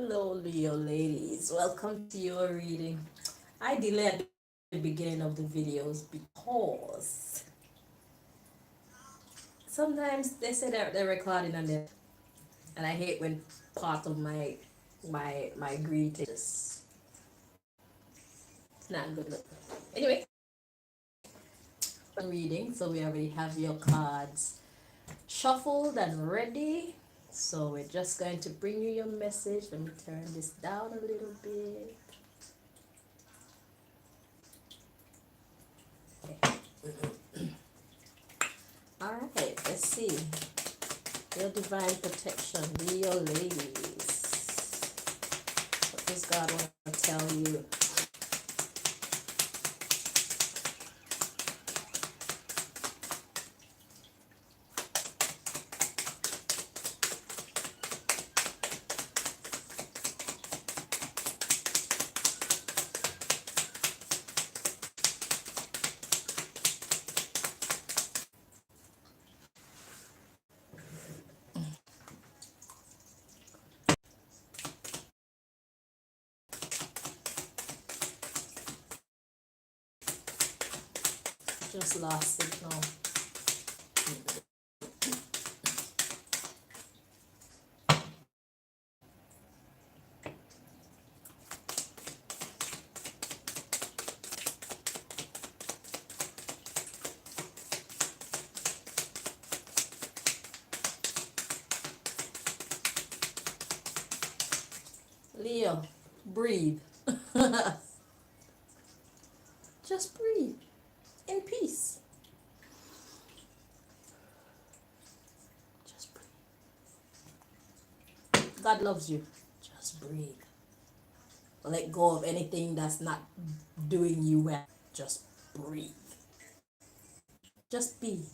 Hello, Leo ladies. Welcome to your reading. I delay at the beginning of the videos because sometimes they say that they're recording and I hate when part of my greeting is it's not good. Anyway, reading. So we already have your cards shuffled and ready. So we're just going to bring you your message. Let me turn this down a little bit. All right, let's see. Your divine protection, Leo ladies. What does God want to tell you? Just lost signal. Leo, breathe. Just breathe in peace. Just breathe. God loves you. Just breathe. Let go of anything that's not doing you well. Just breathe. Just be.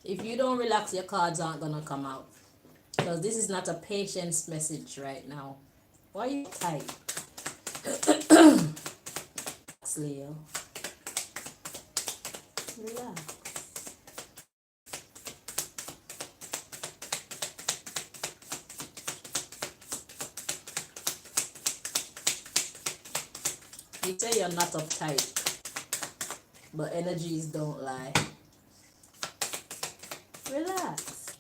If you don't relax, your cards aren't gonna come out. Because this is not a patience message right now. Why are you tight? Leo. Relax. You say you're not uptight, but energies don't lie. Relax.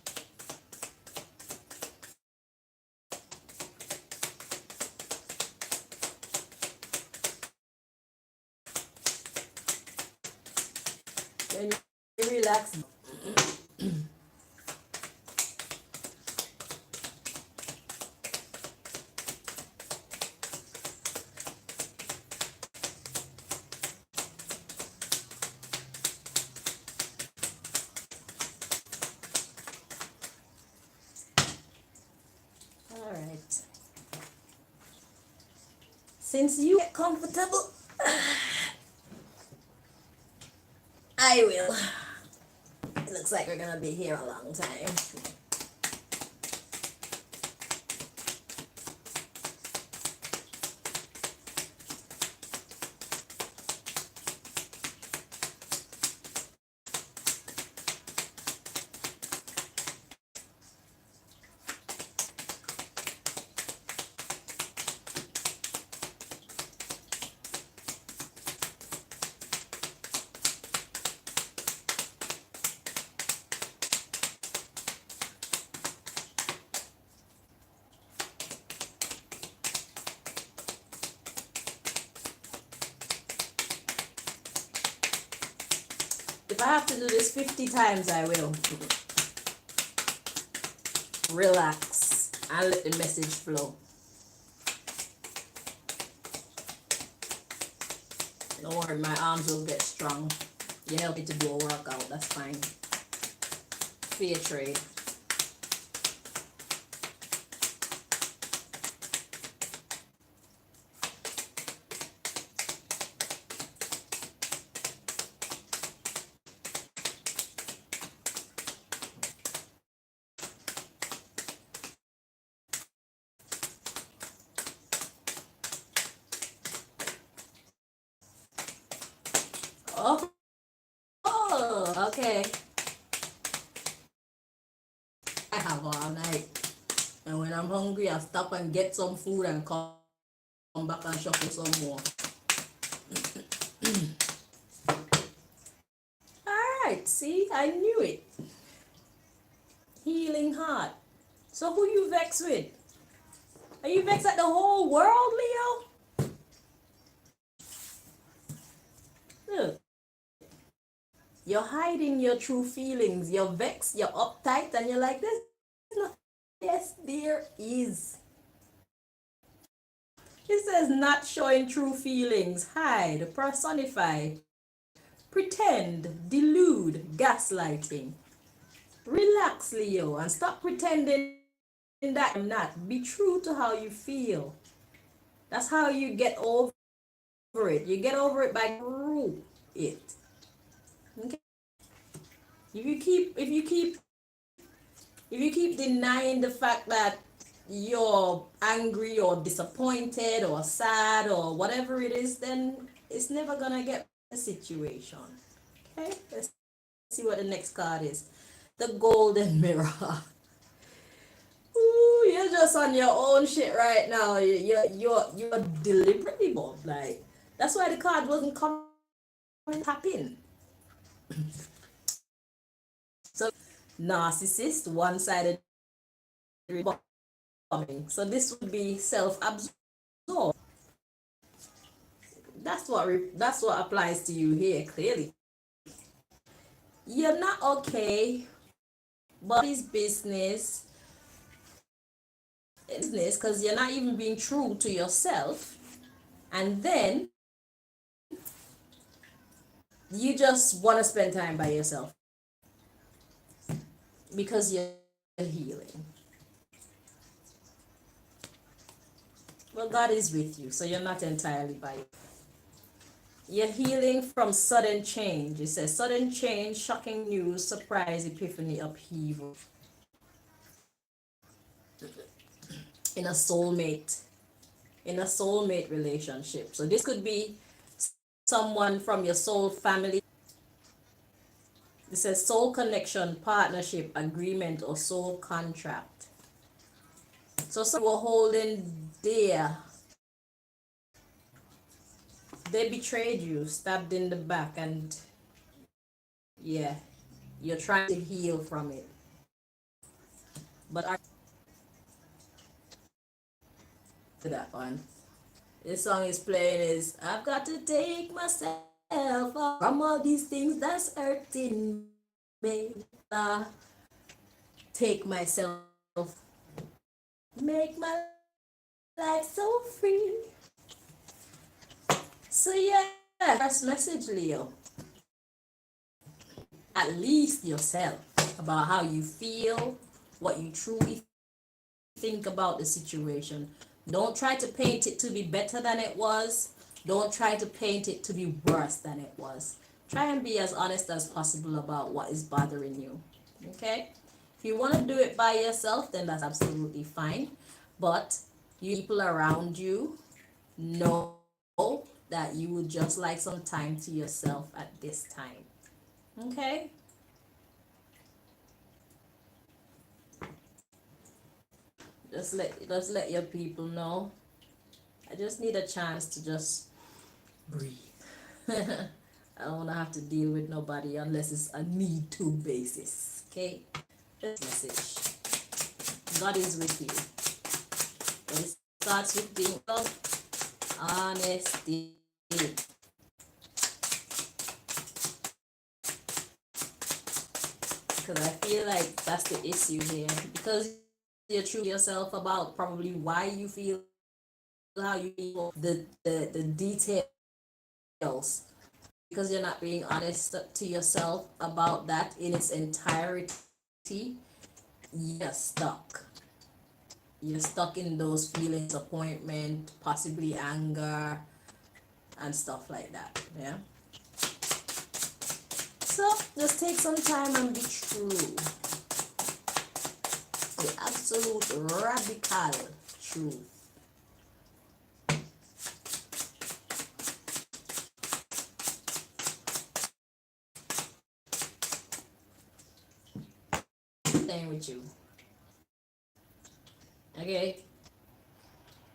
When you relax, all right. Since you get comfortable, I will. It looks like we're gonna be here a long time. If I have to do this 50 times, I will. Relax and let the message flow. Don't worry, my arms will get strong. You help me to do a workout, that's fine. Fair trade. okay. I have all night. And when I'm hungry, I stop and get some food and come back and shuffle some more. Alright, see, I knew it. Healing heart. So who you vexed with? Are you vexed at the whole world, Leo? Look, you're hiding your true feelings. You're vexed, you're uptight, and you're like, this. Yes, there is. It says not showing true feelings, hide, personify, pretend, delude, gaslighting. Relax, Leo, and stop pretending that you're not. Be true to how you feel. That's how you get over it. You get over it by through it. Okay? If you keep denying the fact that you're angry or disappointed or sad or whatever it is, then it's never gonna get a situation. Okay, let's see what the next card is. The golden mirror. Ooh, you're just on your own shit right now. You're deliberately bored. Like that's why the card wasn't coming tap in. So narcissist, one-sided bombing. So this would be self-absorbed. That's what applies to you here clearly. You're not okay, but it's business because you're not even being true to yourself, and then you just want to spend time by yourself because you're healing. Well, God is with you, so you're not entirely by yourself. You're healing from sudden change. It says sudden change, shocking news, surprise, epiphany, upheaval. In a soulmate relationship. So this could be someone from your soul family. It says soul connection, partnership, agreement, or soul contract. So some were holding dear. They betrayed you, stabbed in the back, and yeah, you're trying to heal from it. But that one. This song is playing is I've got to take myself off from all these things that's hurting me. Take myself, make my life so free. So yeah, first message, Leo. At least yourself about how you feel, what you truly think about the situation. Don't try to paint it to be better than it was. Don't try to paint it to be worse than it was. Try and be as honest as possible about what is bothering you. Okay? If you want to do it by yourself, then that's absolutely fine. But you people around you know that you would just like some time to yourself at this time. Okay? Just let your people know. I just need a chance to just breathe. I don't wanna have to deal with nobody unless it's a need to basis. Okay? This message. God is with you. But it starts with being honesty. Because I feel like that's the issue here. Because you're true to yourself about probably why you feel how you feel, the details. Because you're not being honest to yourself about that in its entirety, you're stuck. You're stuck in those feelings, disappointment, possibly anger, and stuff like that. Yeah. So just take some time and be true. The absolute radical truth. playing with you. Okay?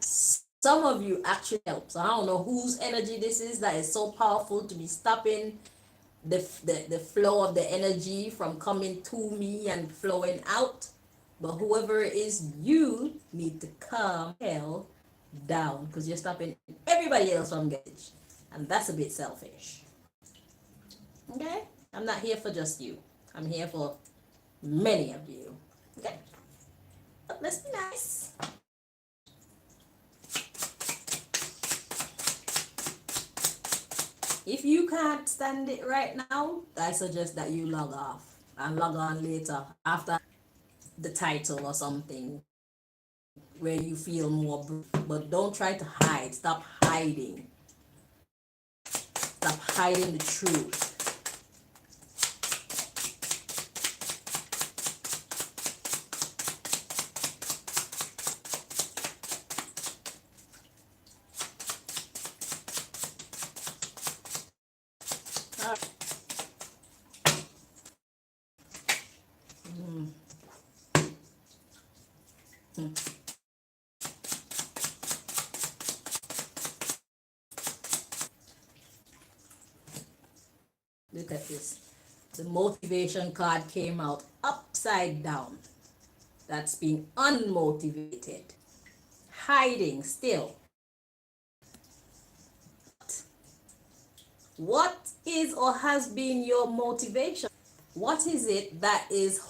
Some of you actually help. So I don't know whose energy this is that is so powerful to be stopping the flow of the energy from coming to me and flowing out. But whoever it is, you need to calm hell down because you're stopping everybody else from getting it. And that's a bit selfish. Okay? I'm not here for just you. I'm here for many of you. Okay? But let's be nice. If you can't stand it right now, I suggest that you log off and log on later after the title or something where you feel more. But don't try to hide. Stop hiding. Stop hiding the truth. Look at this. The motivation card came out upside down. That's being unmotivated. Hiding still. What is or has been your motivation? What is it that is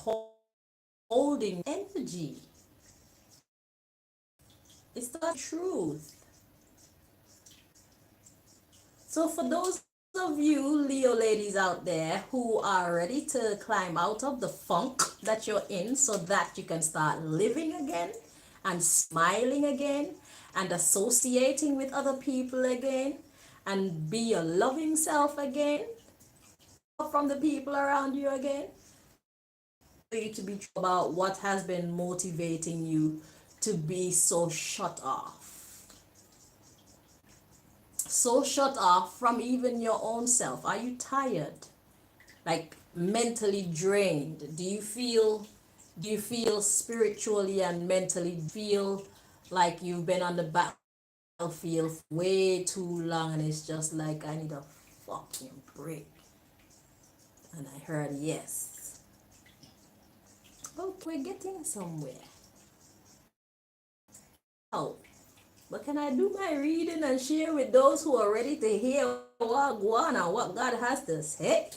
holding energy? It's the truth. So for those of you Leo ladies out there who are ready to climb out of the funk that you're in so that you can start living again and smiling again and associating with other people again and be your loving self again from the people around you again, for you to be true about what has been motivating you to be so shut off. So shut off from even your own self. Are you tired? Like mentally drained? Do you feel spiritually and mentally feel like you've been on the battlefield way too long and it's just like I need a fucking break? And I heard yes. Okay, we're getting somewhere. Oh, but can I do my reading and share with those who are ready to hear what God has to say?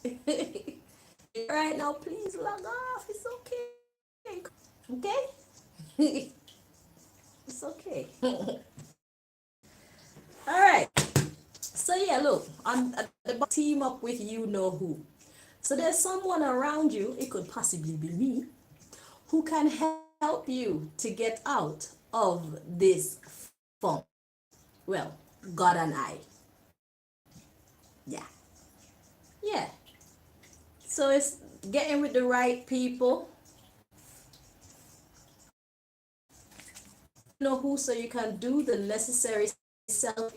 Right now, please log off. It's okay. Okay? It's okay. All right. So yeah, look, on the team up with you know who. So there's someone around you, it could possibly be me, who can help you to get out of this funk. Well, God and I. Yeah. Yeah. So it's getting with the right people. You know who, so you can do the necessary self,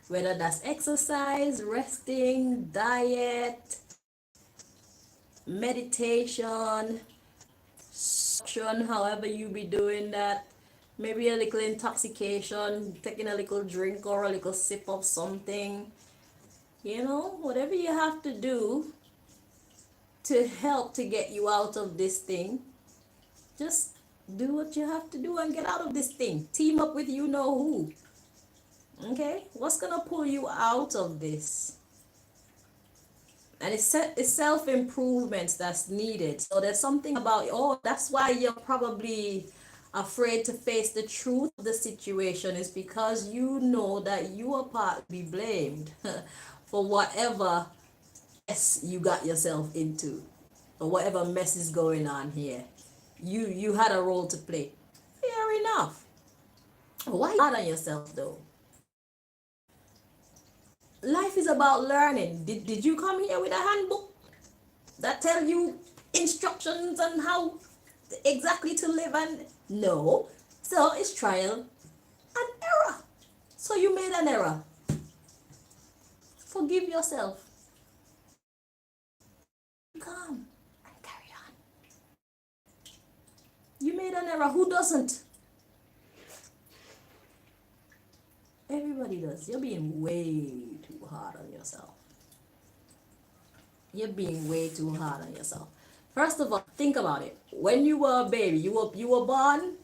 whether that's exercise, resting, diet, meditation, however you be doing that. Maybe a little intoxication, taking a little drink or a little sip of something. Whatever you have to do to help to get you out of this thing, just do what you have to do and get out of this thing. Team up with you know who. Okay? What's gonna pull you out of this? And it's self-improvement that's needed. So there's something about, oh, that's why you're probably afraid to face the truth of the situation, is because you know that you are part to be blamed for whatever mess you got yourself into, or whatever mess is going on here. You had a role to play. Fair enough. Why hard on yourself though? Life is about learning. Did you come here with a handbook that tell you instructions on how exactly to live? And no. So it's trial and error. So you made an error. Forgive yourself. Calm and carry on. You made an error. Who doesn't? Everybody does. You're being way too hard on yourself. You're being way too hard on yourself. First of all, think about it. When you were a baby, you were born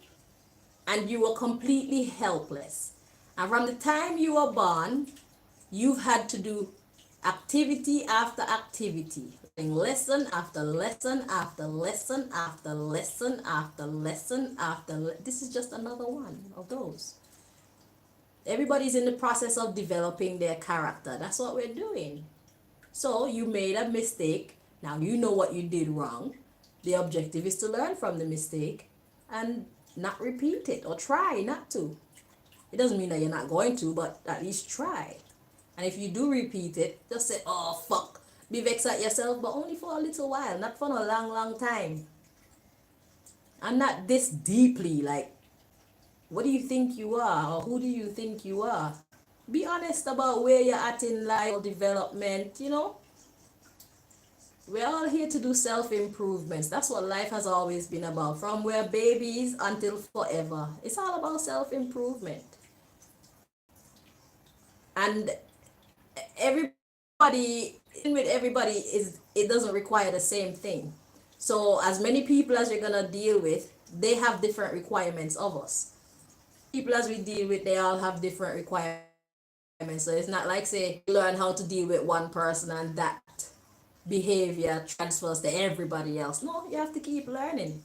and you were completely helpless. And from the time you were born, you've had to do activity after activity, lesson after lesson after lesson after lesson after lesson this is just another one of those. Everybody's in the process of developing their character. That's what we're doing. So you made a mistake. Now you know what you did wrong. The objective is to learn from the mistake and not repeat it, or try not to. It doesn't mean that you're not going to, but at least try. And if you do repeat it, just say, oh, fuck. Be vexed at yourself, but only for a little while, not for a long, long time. And not this deeply, like, what do you think you are, or who do you think you are? Be honest about where you're at in life, development, you know? We're all here to do self-improvements. That's what life has always been about. From we're babies until forever. It's all about self-improvement. And everybody, with everybody, is it doesn't require the same thing. So as many people as you're gonna deal with, they have different requirements of us. People as we deal with, they all have different requirements. So it's not like, say, you learn how to deal with one person and that behavior transfers to everybody else. No, you have to keep learning.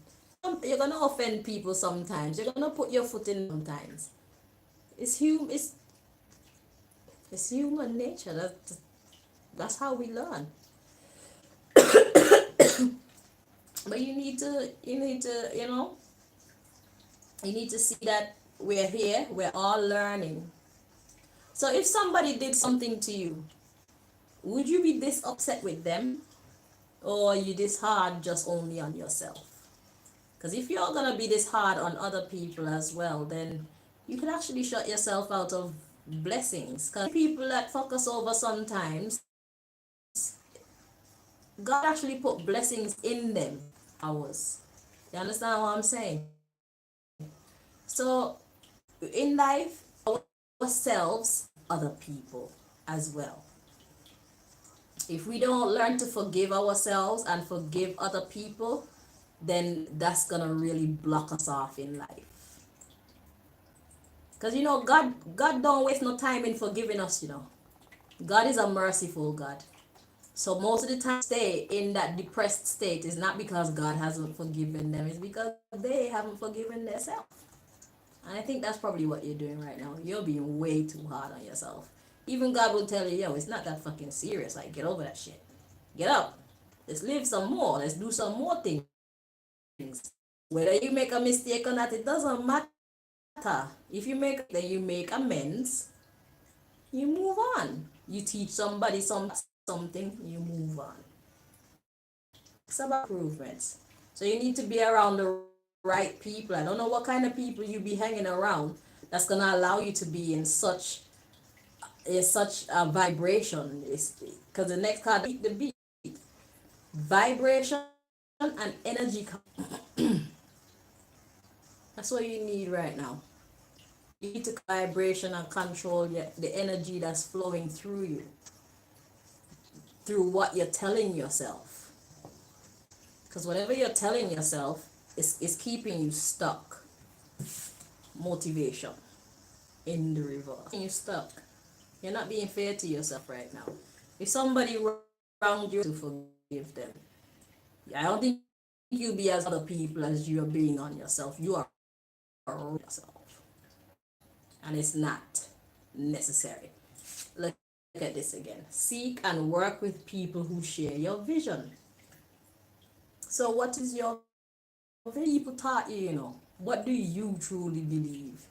You're gonna offend people sometimes. You're gonna put your foot in sometimes. It's human nature. That's how we learn. But you need to, you know, you need to see that we're here, we're all learning. So if somebody did something to you, would you be this upset with them? Or are you this hard just only on yourself? Because if you're gonna be this hard on other people as well, then you can actually shut yourself out of blessings. Because people that fuck us over sometimes, God actually put blessings in them, ours. You understand what I'm saying? So in life, ourselves, other people as well. If we don't learn to forgive ourselves and forgive other people, then that's gonna really block us off in life. Because you know, God don't waste no time in forgiving us, you know. God is a merciful God. So most of the time stay in that depressed state is not because God hasn't forgiven them, it's because they haven't forgiven themselves. And I think that's probably what you're doing right now. You're being way too hard on yourself. Even God will tell you, yo, it's not that fucking serious. Like, get over that shit. Get up. Let's live some more. Let's do some more things. Whether you make a mistake or not, it doesn't matter. If you make, then you make amends. You move on. You teach somebody something. You move on. It's about improvements. So you need to be around the right people. I don't know what kind of people you be hanging around that's gonna allow you to be in such a vibration. Because the next card, beat the beat, vibration and energy. That's what you need right now. You need to vibration and control the energy that's flowing through you, through what you're telling yourself. Because whatever you're telling yourself is keeping you stuck. Motivation in the reverse. You're stuck. You're not being fair to yourself right now. If somebody wronged you, to forgive them. I don't think you be as other people as you are being on yourself. You are yourself. And it's not necessary. Look at this again. Seek and work with people who share your vision. So what is your vision? People taught you, you know. What do you truly believe?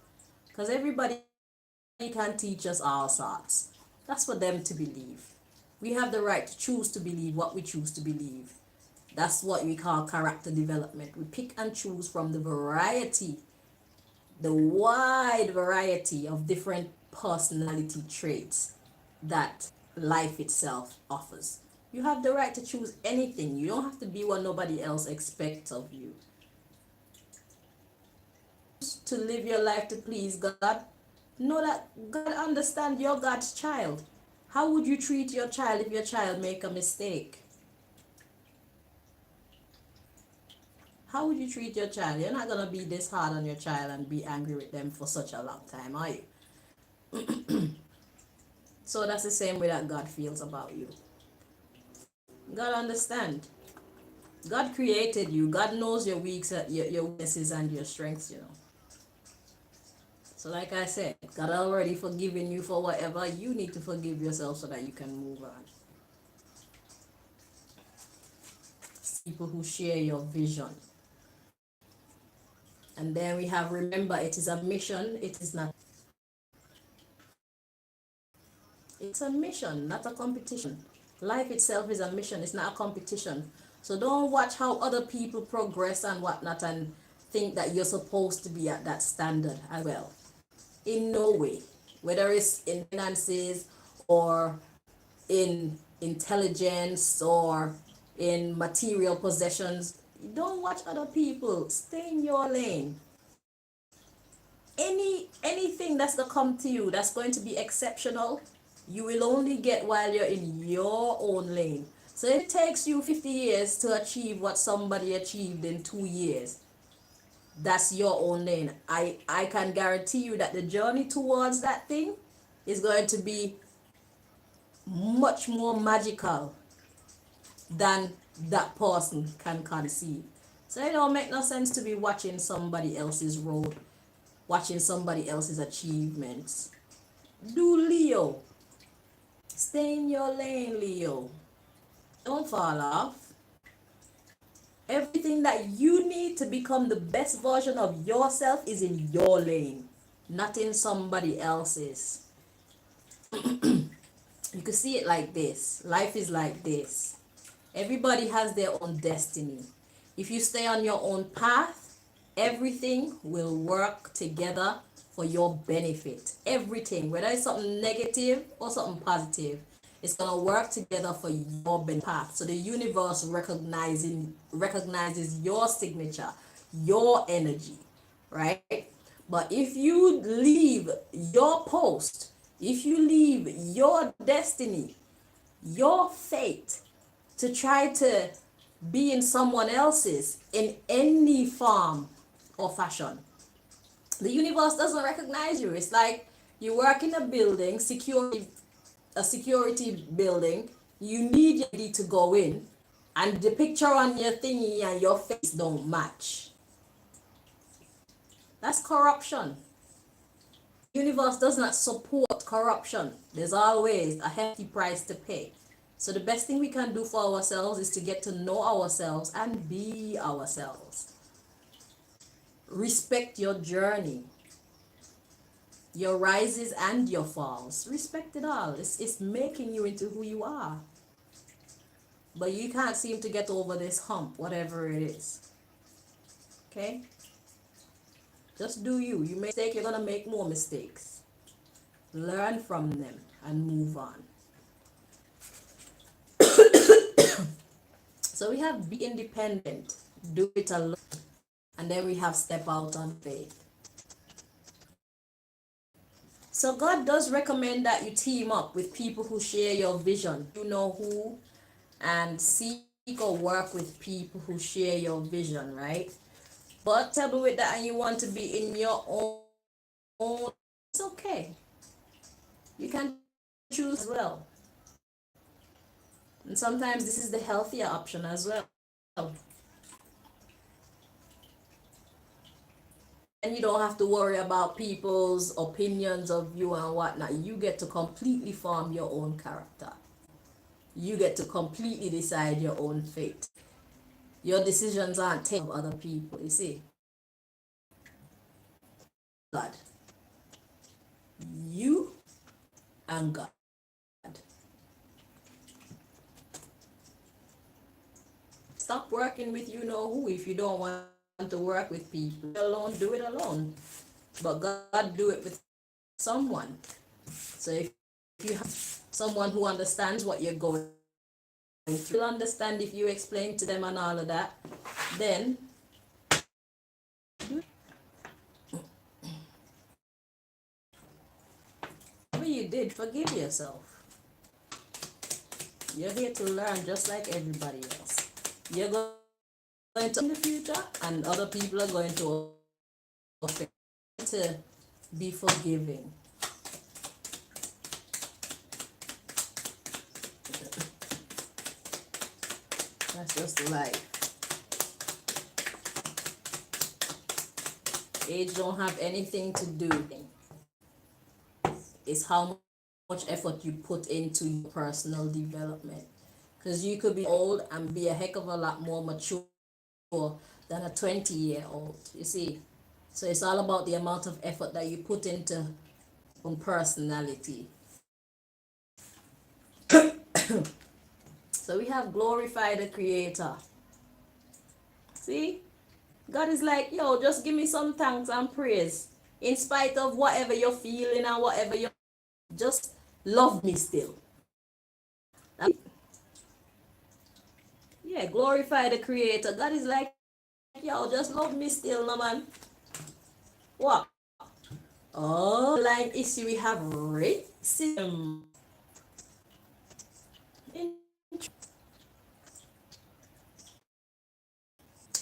Because everybody can teach us all sorts. That's for them to believe. We have the right to choose to believe what we choose to believe. That's what we call character development. We pick and choose from the wide variety of different personality traits that life itself offers. You have the right to choose anything. You don't have to be what nobody else expects of you. to live your life to please God, know that God understands you're God's child. How would you treat your child if your child make a mistake? How would you treat your child? You're not going to be this hard on your child and be angry with them for such a long time, are you? So that's the same way that God feels about you. God understands. God created you. God knows your weaknesses and your strengths, you know. So like I said, God already forgiven you for whatever. You need to forgive yourself so that you can move on. People who share your vision. And then we have, remember, it is a mission. It is not. It's a mission, not a competition. Life itself is a mission. It's not a competition. So don't watch how other people progress and whatnot and think that you're supposed to be at that standard as well. In no way. Whether it's in finances or in intelligence or in material possessions, don't watch other people. Stay in your lane. Anything that's gonna come to you that's going to be exceptional, you will only get while you're in your own lane. So if it takes you 50 years to achieve what somebody achieved in 2 years, that's your own lane. I can guarantee you that the journey towards that thing is going to be much more magical than that person can conceive. So it don't make no sense to be watching somebody else's road, watching somebody else's achievements. Do Leo. Stay in your lane, Leo. Don't fall off. Everything that you need to become the best version of yourself is in your lane, not in somebody else's. You can see it like this. Life is like this. Everybody has their own destiny. If you stay on your own path, everything will work together for your benefit. Everything, whether it's something negative or something positive, it's going to work together for your benefit. So the universe recognizes your signature, your energy, right? But if you leave your post, if you leave your destiny, your fate, to try to be in someone else's in any form or fashion, the universe doesn't recognize you. It's like you work in a building, a security building, you need your ID to go in, and the picture on your thingy and your face don't match. That's corruption. The universe does not support corruption. There's always a hefty price to pay. So the best thing we can do for ourselves is to get to know ourselves and be ourselves. Respect your journey, your rises and your falls. Respect it all. It's making you into who you are. But you can't seem to get over this hump, whatever it is. Okay? Just do you. You make a mistake, you're going to make more mistakes. Learn from them and move on. So we have be independent, do it alone, and then we have step out on faith. So God does recommend that you team up with people who share your vision. You know who, and seek or work with people who share your vision, right? But tell me with that and you want to be in your own, it's okay. You can choose as well. And sometimes this is the healthier option as well. And you don't have to worry about people's opinions of you and whatnot. You get to completely form your own character. You get to completely decide your own fate. Your decisions aren't taken of other people, you see. God. You and God. Stop working with you know who if you don't want to work with people. Alone, do it alone. But God do it with someone. So if you have someone who understands what you're going through, will understand if you explain to them and all of that, then did, forgive yourself. You're here to learn just like everybody else. You're going to in the future, and other people are going to offend. To be forgiving. That's just life. Age don't have anything to do. It's how much effort you put into your personal development. Because you could be old and be a heck of a lot more mature than a 20-year-old. You see? So it's all about the amount of effort that you put into personality. So we have glorified the Creator. See? God is like, yo, just give me some thanks and praise. In spite of whatever you're feeling and whatever you're, just love me still. Yeah, glorify the Creator. God is like, yo, just love me still, no man. What? Oh, line issue, we have racism.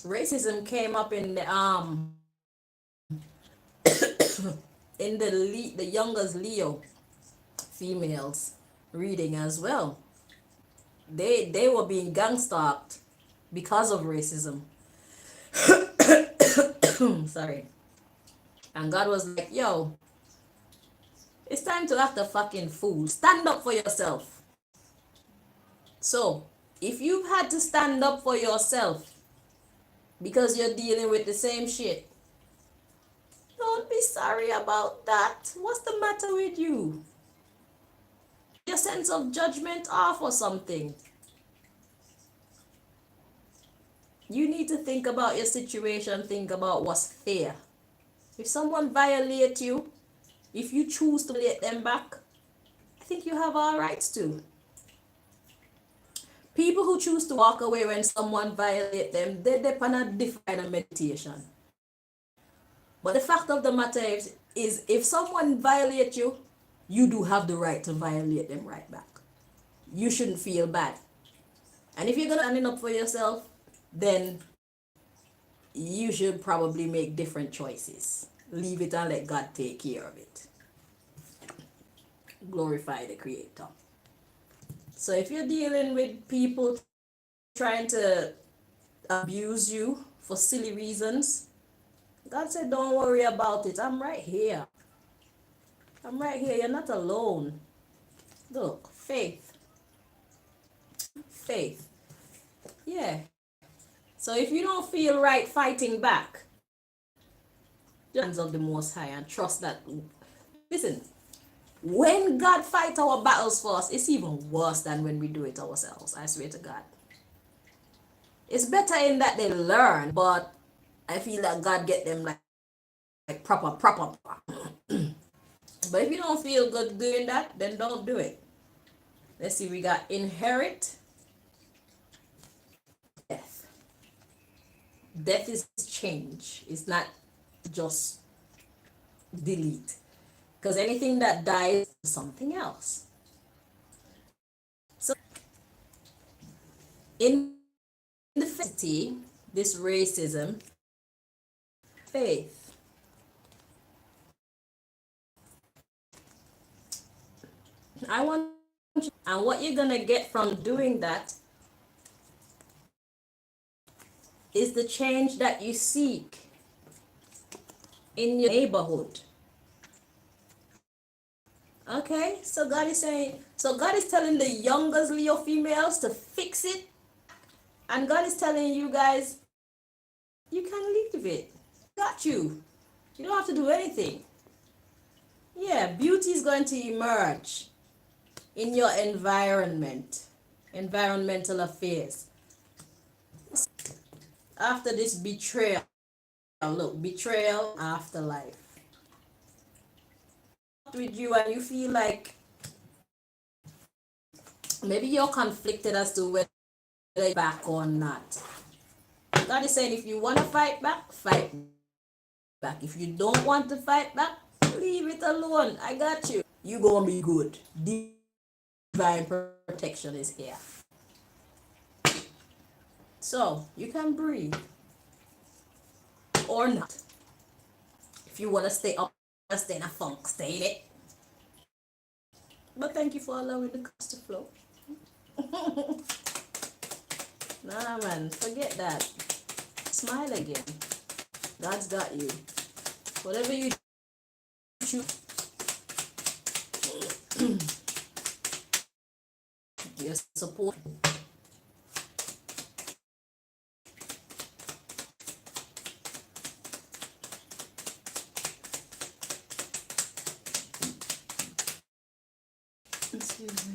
Racism came up in the in the youngest Leo females reading as well. They were being gang stalked because of racism. Sorry. And God was like, yo, it's time to act a fucking fool. Stand up for yourself. So, if you've had to stand up for yourself because you're dealing with the same shit, don't be sorry about that. What's the matter with you? Your sense of judgment off or something. You need to think about your situation, think about what's fair. If someone violates you, if you choose to let them back, I think you have all rights to. People who choose to walk away when someone violates them, they depend on a different meditation. But the fact of the matter is if someone violates you, you do have the right to violate them right back. You shouldn't feel bad. And if you're going to stand up for yourself, then you should probably make different choices. Leave it and let God take care of it. Glorify the Creator. So if you're dealing with people trying to abuse you for silly reasons, God said, don't worry about it. I'm right here. I'm right here. You're not alone. Look, faith. Faith. Yeah. So if you don't feel right fighting back, hands of the Most High and trust that. Listen, when God fights our battles for us, it's even worse than when we do it ourselves. I swear to God. It's better in that they learn, but I feel that God get them like proper. But if you don't feel good doing that, then don't do it. Let's see, we got inherit, death. Death is change. It's not just delete. Because anything that dies is something else. So in the city, this racism, faith. I want you, and what you're gonna get from doing that is the change that you seek in your neighborhood. Okay, so God is saying, so God is telling the youngest Leo females to fix it, and God is telling you guys, you can leave it. Got you. You don't have to do anything. Yeah, beauty is going to emerge in your environment, environmental affairs. After this betrayal, look, betrayal, afterlife. With you and you feel like maybe you're conflicted as to whether you're back or not. God is saying if you want to fight back, fight back. If you don't want to fight back, leave it alone. I got you. you gonna be good. Divine protection is here. So you can breathe or not. If you wanna stay up, stay in a funk, stay in it. But thank you for allowing the cast to flow. Nah, man, forget that. Smile again. God's got you. Whatever you choose, your support. Excuse me.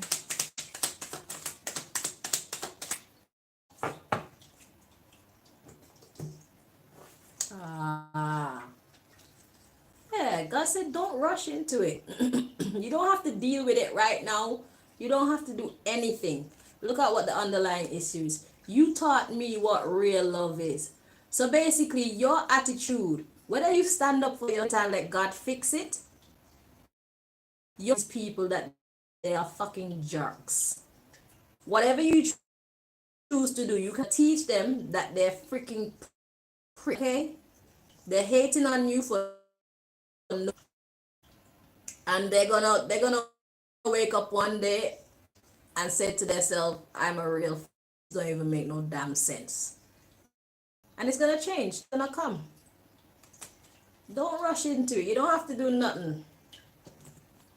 Yeah, God said don't rush into it. You don't have to deal with it right now. You don't have to do anything. Look at what the underlying issues. You taught me what real love is. So basically, your attitude, whether you stand up for your time, let God fix it, you're people that they are fucking jerks. Whatever you choose to do, you can teach them that they're freaking okay. They're hating on you for no, and they're gonna wake up one day and say to themselves, I'm a real don't even make no damn sense. And it's gonna change, it's gonna come. Don't rush into it. You don't have to do nothing.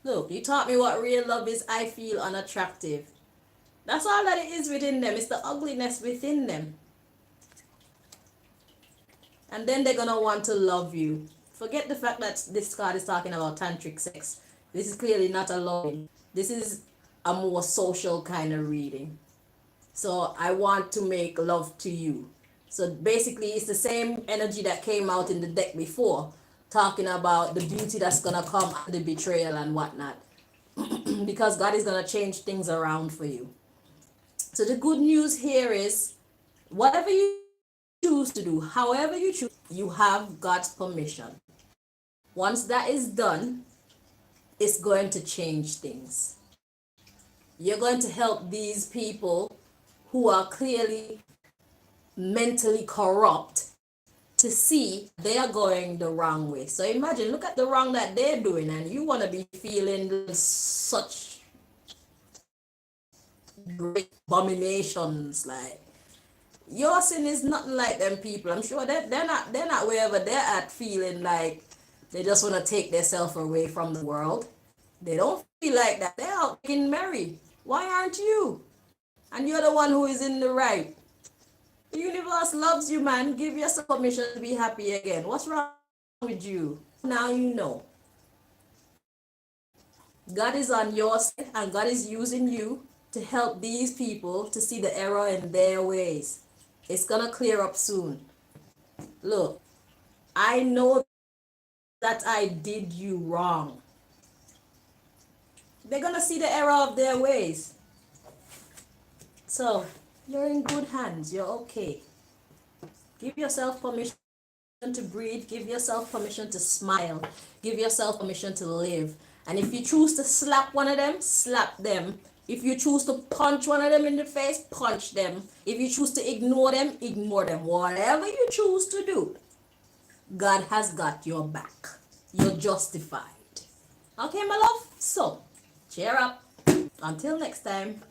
Look, you taught me what real love is. I feel unattractive. That's all that it is within them. It's the ugliness within them. And then they're gonna want to love you. Forget the fact that this card is talking about tantric sex. This is clearly not a loving. This is a more social kind of reading. So I want to make love to you. So basically it's the same energy that came out in the deck before, talking about the beauty that's gonna come and the betrayal and whatnot. Because God is gonna change things around for you. So the good news here is whatever you choose to do, however you choose, you have God's permission. Once that is done, it's going to change things. You're going to help these people who are clearly mentally corrupt to see they are going the wrong way. So imagine, look at the wrong that they're doing, and you want to be feeling such great abominations. Like, your sin is nothing like them people. I'm sure that they're not wherever they're at feeling like they just want to take themselves away from the world. They don't feel like that. They're out getting merry. Why aren't you? And you're the one who is in the right. The universe loves you, man. Give yourself permission to be happy again. What's wrong with you? Now you know. God is on your side and God is using you to help these people to see the error in their ways. It's gonna clear up soon. Look, I know that I did you wrong. They're gonna see the error of their ways. So, you're in good hands. You're okay. Give yourself permission to breathe. Give yourself permission to smile. Give yourself permission to live. And if you choose to slap one of them, slap them. If you choose to punch one of them in the face, punch them. If you choose to ignore them, ignore them. Whatever you choose to do, God has got your back. You're justified. Okay, my love? So, cheer up. Until next time.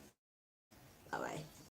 Bye-bye.